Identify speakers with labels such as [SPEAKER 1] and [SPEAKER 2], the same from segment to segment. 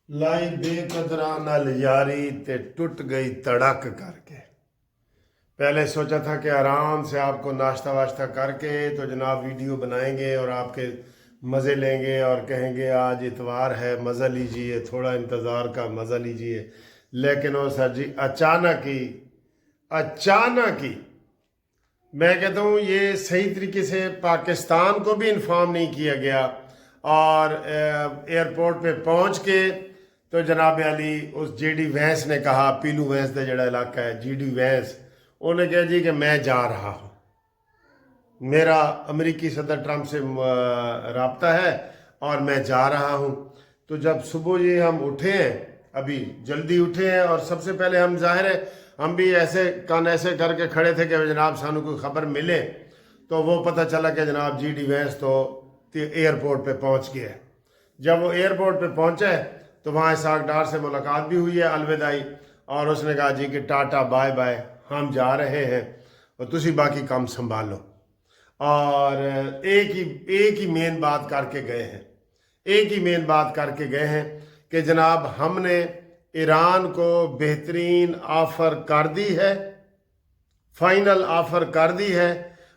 [SPEAKER 1] लाई बेकदरा नाल यारी ते टूट गई तड़क करके। पहले सोचा था कि आराम से आपको नाश्ता वाश्ता करके तो जनाब वीडियो बनाएंगे और आपके मज़े लेंगे और कहेंगे आज इतवार है, मज़ा लीजिए, थोड़ा इंतज़ार का मज़ा लीजिए। लेकिन वो सर जी अचानक ही मैं कहता हूँ ये सही तरीके से पाकिस्तान को भी इन्फॉर्म नहीं किया गया और एयरपोर्ट पे पहुँच के तो जनाब अली उस जीडी वैंस ने कहा, पीलू वैंस का जड़ा इलाका है जीडी वैंस, उन्हें कहा जी कि मैं जा रहा हूँ, मेरा अमेरिकी सदर ट्रंप से राब्ता है और मैं जा रहा हूँ। तो जब सुबह ये हम उठे हैं, अभी जल्दी उठे हैं और सबसे पहले हम जाहिर है हम भी ऐसे कान ऐसे करके खड़े थे कि जनाब सानू कोई खबर मिले, तो वो पता चला कि जनाब जीडी वैंस तो एयरपोर्ट पे पहुँच गया है। जब वो एयरपोर्ट पे पहुँचा है तो वहाँ इसाक डार से मुलाकात भी हुई है, अलविदाई, और उसने कहा जी कि टाटा बाय बाय, हम जा रहे हैं और तुसी बाकी काम संभालो। और एक ही मेन बात करके गए हैं, एक ही मेन बात करके गए हैं कि जनाब हमने ईरान को बेहतरीन ऑफ़र कर दी है, फाइनल ऑफ़र कर दी है।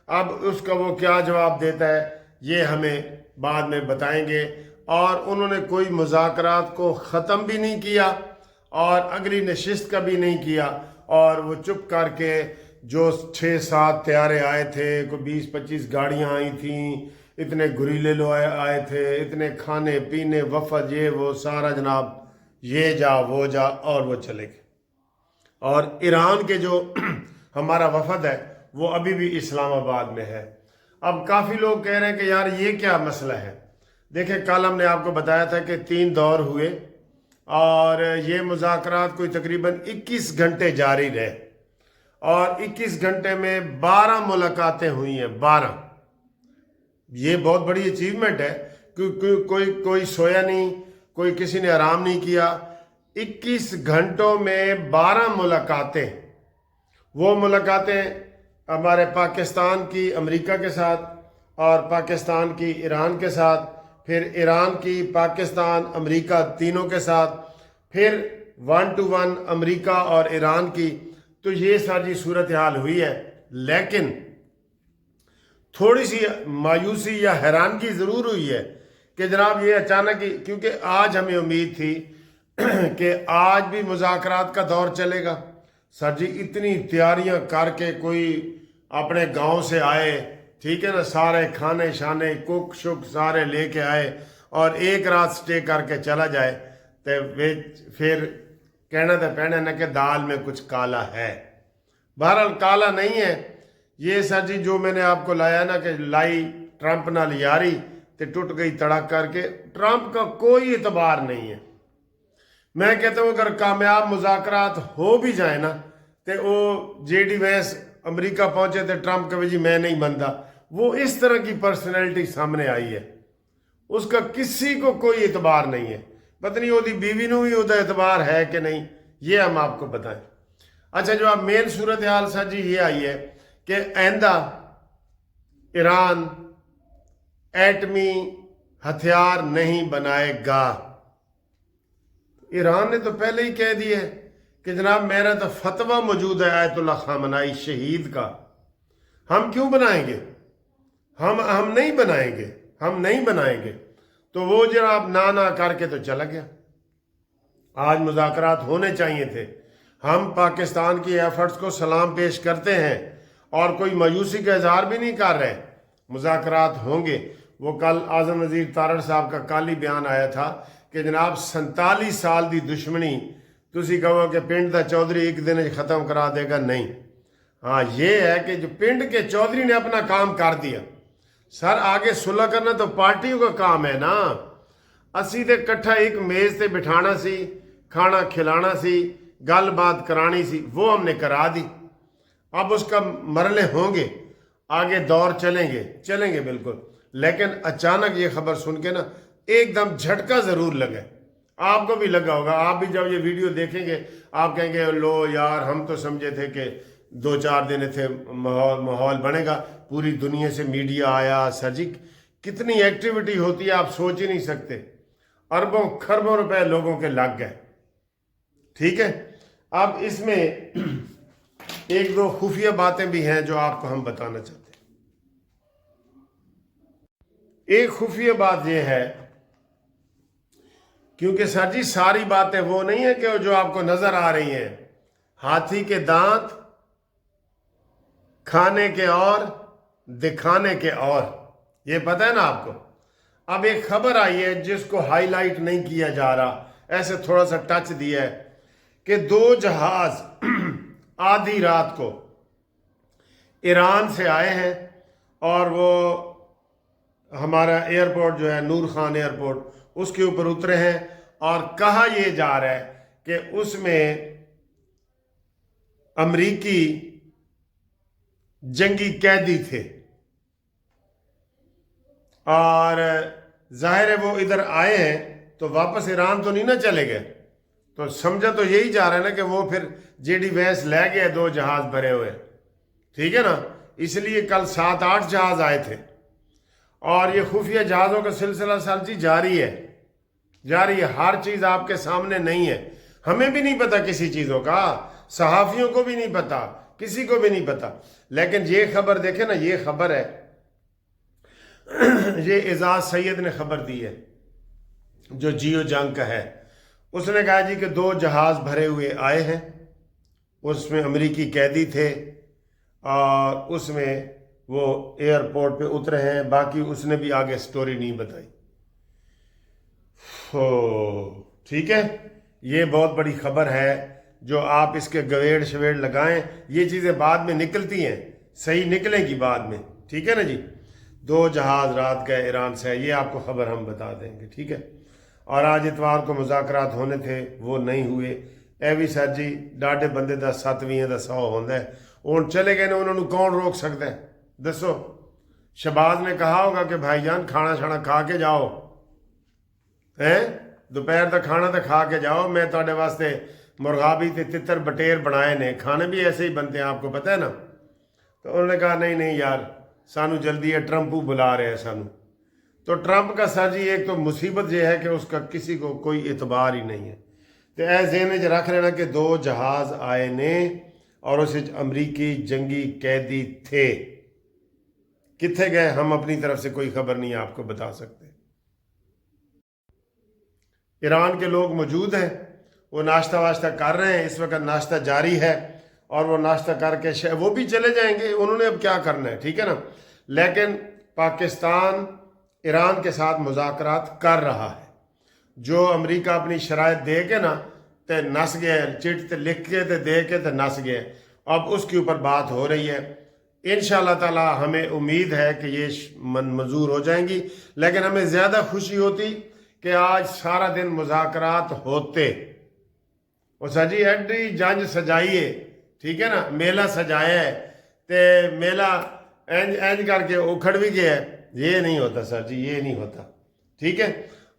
[SPEAKER 1] अब उसका वो क्या जवाब देता है ये हमें बाद में बताएंगे। और उन्होंने कोई मुज़ाकरात को ख़त्म भी नहीं किया और अगली नशिस्त का भी नहीं किया, और वो चुप करके जो 6-7 तैयारे आए थे, कोई 20-25 गाड़ियाँ आई थीं, इतने गुरीले लोग आए थे, इतने खाने पीने वफद ये वो सारा जनाब ये जा वो जा, और वो चले गए। और ईरान के जो हमारा वफद है वो अभी भी इस्लामाबाद में है। अब काफ़ी लोग कह रहे हैं कि यार ये क्या मसला है। देखें, कल हमने आपको बताया था कि 3 दौर हुए और ये मुज़ाकरात कोई तकरीबन 21 घंटे जारी रहे और 21 घंटे में 12 मुलाकातें हुई हैं। 12, ये बहुत बड़ी अचीवमेंट है क्योंकि कोई सोया नहीं, कोई किसी ने आराम नहीं किया। 21 घंटों में 12 मुलाकातें। वो मुलाकातें हमारे पाकिस्तान की अमेरिका के साथ और पाकिस्तान की ईरान के साथ, फिर ईरान की पाकिस्तान अमेरिका तीनों के साथ, फिर 1 to 1 अमेरिका और ईरान की। तो ये सारी सूरत हाल हुई है। लेकिन थोड़ी सी मायूसी या हैरानगी ज़रूर हुई है कि जनाब ये अचानक ही, क्योंकि आज हमें उम्मीद थी कि आज भी मुज़ाकरात का दौर चलेगा। सर जी इतनी तैयारियां करके कोई अपने गांव से आए, ठीक है ना, सारे खाने शाने कुक शुक सारे लेके आए और एक रात स्टे करके चला जाए, तो वे फिर कहना तो पैना ना कि दाल में कुछ काला है। बहरहाल काला नहीं है ये सर जी, जो मैंने आपको लाया ना कि लाई ट्रंप नाल यारी ते टूट गई तड़क करके, ट्रंप का कोई एतबार नहीं है। मैं कहता हूँ अगर कामयाब मुज़ाकरात हो भी जाए ना तो वो जेडी वैंस अमेरिका पहुंचे तो ट्रंप कहे जी मैं नहीं बनता। वो इस तरह की पर्सनैलिटी सामने आई है, उसका किसी को कोई एतबार नहीं है। पता नहीं उसकी बीवी को भी उसका एतबार है कि नहीं, ये हम आपको बताएं। अच्छा, जो आप मेन सूरत हाल सर जी ये आई है कि आइंदा ईरान एटमी हथियार नहीं बनाएगा। ईरान ने तो पहले ही कह दिया है कि जनाब मेरा तो फतवा मौजूद है आयतुल्लाह खामनाई शहीद का, हम क्यों बनाएंगे, हम नहीं बनाएंगे, हम नहीं बनाएंगे। तो वो जनाब ना करके तो चला गया। आज मुज़ाकरात होने चाहिए थे। हम पाकिस्तान की एफर्ट्स को सलाम पेश करते हैं और कोई मायूसी का इजहार भी नहीं कर रहे। मुज़ाकरात होंगे। वो कल आज़म वज़ीर तारड़ साहब का कल ही बयान आया था कि जनाब 47 साल की दुश्मनी तुसी कहो कि पिंड का चौधरी एक दिन ख़त्म करा देगा, नहीं। हाँ ये है कि जो पिंड के चौधरी ने अपना काम कर दिया। सर आगे सुलह करना तो पार्टियों का काम है ना। असी तो इकट्ठा एक मेज़ से बिठाना सी, खाना खिलाना सी, गल बात करानी सी, वो हमने करा दी। अब उसका मरले होंगे, आगे दौर चलेंगे बिल्कुल। लेकिन अचानक ये खबर सुन के ना एकदम झटका ज़रूर लगा। आपको भी लगा होगा, आप भी जब ये वीडियो देखेंगे आप कहेंगे लो यार हम तो समझे थे कि 2-4 दिन थे माहौल बनेगा, पूरी दुनिया से मीडिया आया। सर जी कितनी एक्टिविटी होती है आप सोच ही नहीं सकते। अरबों खरबों रुपए लोगों के लग गए। ठीक है, अब इसमें एक दो खुफिया बातें भी हैं जो आपको हम बताना चाहते हैं। एक खुफिया बात यह है, क्योंकि सर जी सारी बातें वो नहीं है कि जो आपको नजर आ रही हैं। हाथी के दांत खाने के और दिखाने के और, ये पता है ना आपको। अब एक खबर आई है जिसको हाईलाइट नहीं किया जा रहा, ऐसे थोड़ा सा टच दिया है कि 2 जहाज आधी रात को ईरान से आए हैं और वो हमारा एयरपोर्ट जो है नूर खान एयरपोर्ट उसके ऊपर उतरे हैं, और कहा यह जा रहा है कि उसमें अमरीकी जंगी कैदी थे, और जाहिर है वो इधर आए हैं तो वापस ईरान तो नहीं ना चले गए। तो समझा तो यही जा रहा है ना कि वो फिर जेडी वैंस ले गए 2 जहाज भरे हुए। ठीक है ना, इसलिए कल 7-8 जहाज आए थे, और ये खुफिया जहाज़ों का सिलसिला सर जी जारी है। हर चीज़ आपके सामने नहीं है, हमें भी नहीं पता किसी चीज़ों का, सहाफ़ियों को भी नहीं पता, किसी को भी नहीं पता। लेकिन ये खबर देखे ना, ये खबर है, ये एजाज सैयद ने खबर दी है जो जियो जंग का है। उसने कहा जी कि 2 जहाज भरे हुए आए हैं, उसमें अमेरिकी कैदी थे और उसमें वो एयरपोर्ट पे उतरे हैं। बाकी उसने भी आगे स्टोरी नहीं बताई। ठीक है, ये बहुत बड़ी खबर है, जो आप इसके गवेड़ शवेड़ लगाएं, ये चीज़ें बाद में निकलती हैं, सही निकलेगी बाद में। ठीक है ना जी, 2 जहाज रात गए ईरान से, ये आपको खबर हम बता देंगे। ठीक है, और आज इतवार को मुज़ाकरात होने थे, वो नहीं हुए। ए भी सर जी डाढ़े बंदे दा 7 दा 100 होंदा है, हुण चले गए ने, उन्होंने कौन रोक सकता है दसो। शहबाज ने कहा होगा कि भाईजान खाना शाना खा के जाओ, हैं दोपहर का खाना तो खा के जाओ, मैं तुहाडे वास्ते मुर्गाबी ते तितर बटेर बनाए ने, खाने भी ऐसे ही बनते हैं, आपको पता है ना। तो उन्होंने कहा नहीं नहीं यार सानू जल्दी है, ट्रंप बुला रहे हैं सानू। तो ट्रंप का सर जी एक तो मुसीबत यह है कि उसका किसी को कोई एतबार ही नहीं है। तो ऐ ज़हन च रख लेना कि 2 जहाज आए ने और उस अमरीकी जंगी कैदी थे। कित्थे गए हम अपनी तरफ से कोई खबर नहीं आपको बता सकते। ईरान के लोग मौजूद हैं, वो नाश्ता वाश्ता कर रहे हैं, इस वक्त नाश्ता जारी है, और वो नाश्ता करके वो भी चले जाएंगे, उन्होंने अब क्या करना है। ठीक है ना, लेकिन पाकिस्तान ईरान के साथ मुज़ाकरात कर रहा है। जो अमेरिका अपनी शराइत दे के ना ते नस गया, चिट ते लिख के ते दे के ते नस गया, अब उसके ऊपर बात हो रही है। इंशाअल्लाह ताला हमें उम्मीद है कि ये मंजूर हो जाएंगी, लेकिन हमें ज़्यादा खुशी होती कि आज सारा दिन मुज़ाकरात होते। और सर जी एडी जंज सजाइए, ठीक है ना, मेला सजाया है ते मेला इंज करके उखड़ भी गया है। ये नहीं होता सर जी, ये नहीं होता। ठीक है,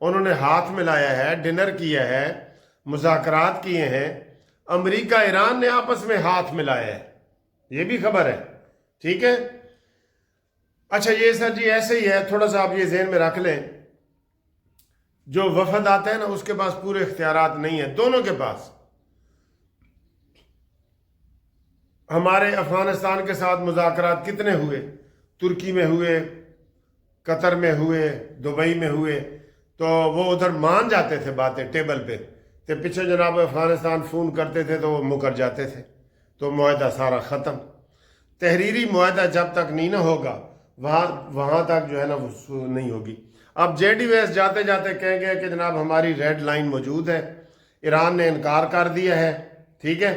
[SPEAKER 1] उन्होंने हाथ मिलाया है, डिनर किया है, मुज़ाकरात किए हैं, अमेरिका ईरान ने आपस में हाथ मिलाया है, ये भी खबर है। ठीक है, अच्छा ये सर जी ऐसे ही है, थोड़ा सा आप ये ज़हन में रख लें, जो वफद आता है ना उसके पास पूरे इख्तियारात नहीं है, दोनों के पास। हमारे अफगानिस्तान के साथ मुज़ाकरात कितने हुए, तुर्की में हुए, कतर में हुए, दुबई में हुए, तो वो उधर मान जाते थे बातें टेबल पे, तो पीछे जनाब अफगानिस्तान फ़ोन करते थे तो वो मुकर जाते थे, तो मुआहदा सारा ख़त्म। तहरीरी मुआहदा जब तक नहीं ना होगा वहाँ तक जो है ना वो नहीं होगी। अब जेडी वैंस जाते जाते कहेंगे कि जनाब हमारी रेड लाइन मौजूद है, ईरान ने इनकार कर दिया है, ठीक है,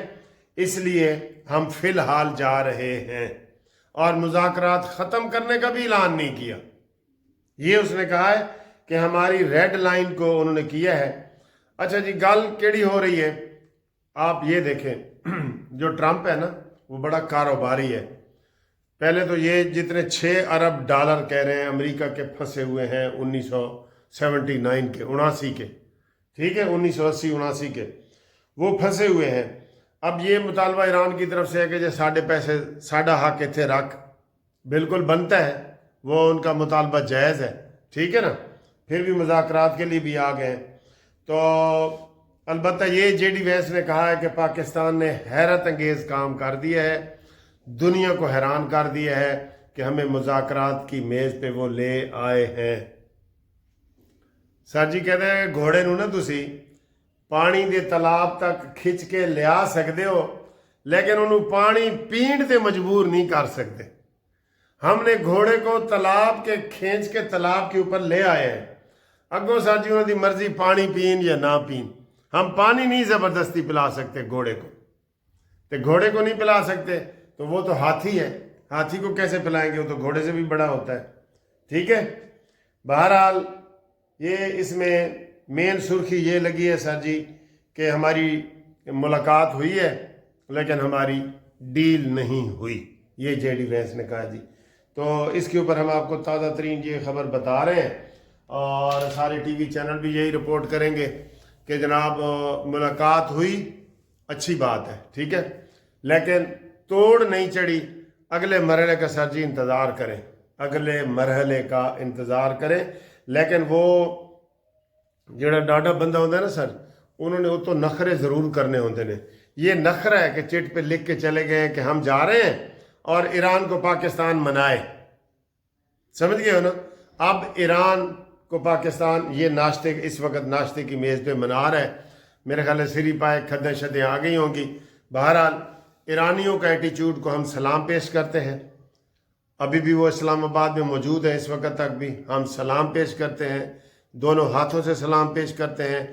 [SPEAKER 1] इसलिए हम फिलहाल जा रहे हैं, और मुज़ाकरात ख़त्म करने का भी ऐलान नहीं किया। ये उसने कहा है कि हमारी रेड लाइन को उन्होंने किया है। अच्छा जी, गल केड़ी हो रही है, आप ये देखें, जो ट्रंप है ना वो बड़ा कारोबारी है। पहले तो ये जितने 6 अरब डॉलर कह रहे हैं अमेरिका के फंसे हुए हैं 1979 के 79 के, ठीक है, 1980-79 के वो फंसे हुए हैं। अब ये मुतालबा ईरान की तरफ से है कि जो साढ़े पैसे साढ़ा हक इत्थे रख, बिल्कुल बनता है, वो उनका मुतालबा जायज़ है, ठीक है ना। پھر بھی مذاکرات کے لیے بھی آ گئے. تو البتہ یہ جے ڈی وینس نے کہا ہے کہ پاکستان نے حیرت انگیز کام کر دیا ہے, دنیا کو حیران کر دیا ہے کہ ہمیں مذاکرات کی میز پہ وہ لے آئے ہیں. سر جی کہتے ہیں گھوڑے نو نا تسی پانی دے تالاب تک کھچ کے لیا سکتے ہو لیکن انہوں پانی پین تے مجبور نہیں کر سکتے. ہم نے گھوڑے کو تالاب کے کھینچ کے تالاب کے اوپر لے آئے ہیں. اگوں سر جی انہوں دی مرضی پانی پین یا نہ پین, ہم پانی نہیں زبردستی پلا سکتے گھوڑے کو. تو گھوڑے کو نہیں پلا سکتے تو وہ تو ہاتھی ہے, ہاتھی کو کیسے پلائیں گے, وہ تو گھوڑے سے بھی بڑا ہوتا ہے. ٹھیک ہے, بہرحال یہ اس میں مین سرخی یہ لگی ہے سر جی کہ ہماری ملاقات ہوئی ہے لیکن ہماری ڈیل نہیں ہوئی, یہ جے ڈی وینس نے کہا جی. تو اس کے اوپر ہم آپ کو تازہ ترین یہ خبر بتا رہے ہیں اور سارے ٹی وی چینل بھی یہی رپورٹ کریں گے کہ جناب ملاقات ہوئی, اچھی بات ہے, ٹھیک ہے, لیکن توڑ نہیں چڑھی. اگلے مرحلے کا سر جی انتظار کریں, اگلے مرحلے کا انتظار کریں. لیکن وہ جڑا ڈاڈا بندہ ہوتا ہے نا سر, انہوں نے وہ تو نخرے ضرور کرنے ہوتے ہیں. یہ نخرہ ہے کہ چٹ پہ لکھ کے چلے گئے کہ ہم جا رہے ہیں اور ایران کو پاکستان منائے. سمجھ گئے ہو نا, اب ایران کو پاکستان یہ ناشتے اس وقت ناشتے کی میز پہ منا رہا ہے. میرے خیال ہے سری پائے کھدیں شدیں آ گئی ہوں گی. بہرحال ایرانیوں کا ایٹیچیوڈ کو ہم سلام پیش کرتے ہیں, ابھی بھی وہ اسلام آباد میں موجود ہے, اس وقت تک بھی ہم سلام پیش کرتے ہیں, دونوں ہاتھوں سے سلام پیش کرتے ہیں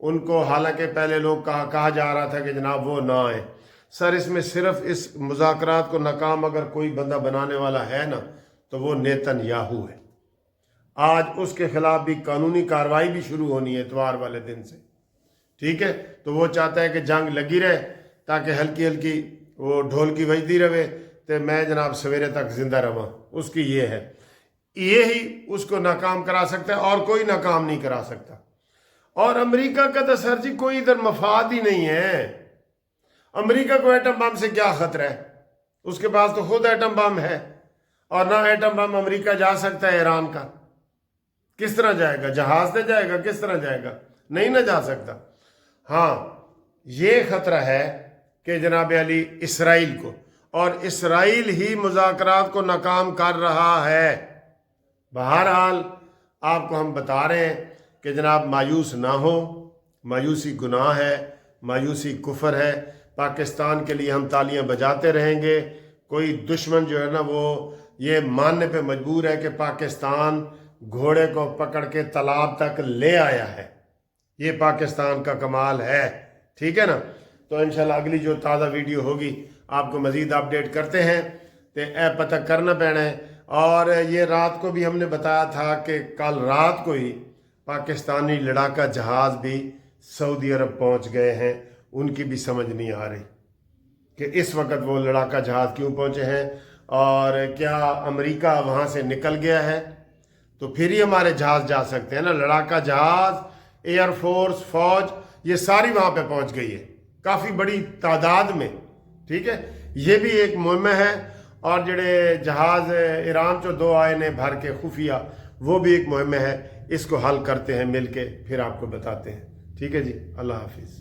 [SPEAKER 1] ان کو. حالانکہ پہلے لوگ کہا جا رہا تھا کہ جناب وہ نہ آئیں. سر اس میں صرف اس مذاکرات کو ناکام اگر کوئی بندہ بنانے والا ہے نا تو وہ نیتن یاہو ہے. آج اس کے خلاف بھی قانونی کارروائی بھی شروع ہونی ہے اتوار والے دن سے. ٹھیک ہے, تو وہ چاہتا ہے کہ جنگ لگی رہے تاکہ ہلکی ہلکی وہ ڈھول کی بجتی رہے تو میں جناب سویرے تک زندہ رہا. اس کی یہ ہے, یہی اس کو ناکام کرا سکتا ہے اور کوئی ناکام نہیں کرا سکتا. اور امریکہ کا تو سر جی کوئی ادھر مفاد ہی نہیں ہے. امریکہ کو ایٹم بم سے کیا خطرہ ہے, اس کے پاس تو خود ایٹم بم ہے, اور نہ ایٹم بم امریکہ جا سکتا ہے ایران کا. کس طرح جائے گا, جہاز سے جائے گا, کس طرح جائے گا, نہیں نہ جا سکتا. ہاں یہ خطرہ ہے کہ جناب علی اسرائیل کو, اور اسرائیل ہی مذاکرات کو ناکام کر رہا ہے. بہرحال آپ کو ہم بتا رہے ہیں کہ جناب مایوس نہ ہو, مایوسی گناہ ہے, مایوسی کفر ہے. پاکستان کے لیے ہم تالیاں بجاتے رہیں گے. کوئی دشمن جو ہے نا وہ یہ ماننے پہ مجبور ہے کہ پاکستان گھوڑے کو پکڑ کے تالاب تک لے آیا ہے. یہ پاکستان کا کمال ہے. ٹھیک ہے نا, تو انشاءاللہ اگلی جو تازہ ویڈیو ہوگی آپ کو مزید اپڈیٹ کرتے ہیں. تو اے پتہ کرنا پینا ہے. اور یہ رات کو بھی ہم نے بتایا تھا کہ کل رات کو ہی پاکستانی لڑاکا جہاز بھی سعودی عرب پہنچ گئے ہیں. ان کی بھی سمجھ نہیں آ رہی کہ اس وقت وہ لڑاکا جہاز کیوں پہنچے ہیں, اور کیا امریکہ وہاں سے نکل گیا ہے تو پھر ہی ہمارے جہاز جا سکتے ہیں نا. لڑاکا جہاز, ایئر فورس, فوج, یہ ساری وہاں پہ پہنچ گئی ہے کافی بڑی تعداد میں. ٹھیک ہے, یہ بھی ایک مہم ہے. اور جڑے جہاز ایران چو 2 آئے نے بھر کے خفیہ, وہ بھی ایک مہم ہے. اس کو حل کرتے ہیں مل کے, پھر آپ کو بتاتے ہیں. ٹھیک ہے جی, اللہ حافظ.